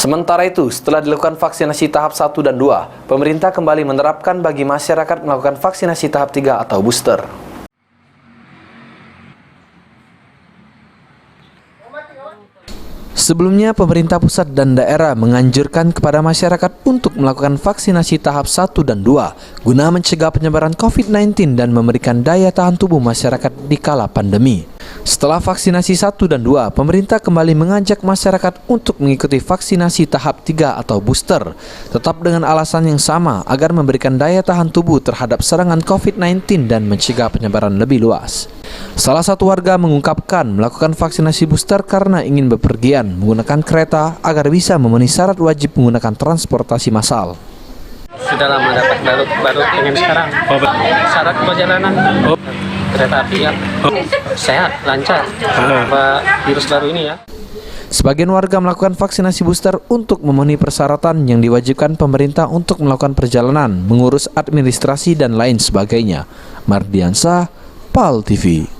Sementara itu, setelah dilakukan vaksinasi tahap 1 dan 2, pemerintah kembali menerapkan bagi masyarakat melakukan vaksinasi tahap 3 atau booster. Sebelumnya, pemerintah pusat dan daerah menganjurkan kepada masyarakat untuk melakukan vaksinasi tahap 1 dan 2 guna mencegah penyebaran COVID-19 dan memberikan daya tahan tubuh masyarakat di kala pandemi. Setelah vaksinasi 1 dan 2, pemerintah kembali mengajak masyarakat untuk mengikuti vaksinasi tahap 3 atau booster, tetap dengan alasan yang sama agar memberikan daya tahan tubuh terhadap serangan COVID-19 dan mencegah penyebaran lebih luas. Salah satu warga mengungkapkan melakukan vaksinasi booster karena ingin bepergian menggunakan kereta agar bisa memenuhi syarat wajib menggunakan transportasi massal. Sudah lama dapat, baru ingin sekarang. Syarat perjalanan kereta api ya sehat, lancar. Virus baru ini ya. Sebagian warga melakukan vaksinasi booster untuk memenuhi persyaratan yang diwajibkan pemerintah untuk melakukan perjalanan, mengurus administrasi dan lain sebagainya. Mardiansah, PAL TV.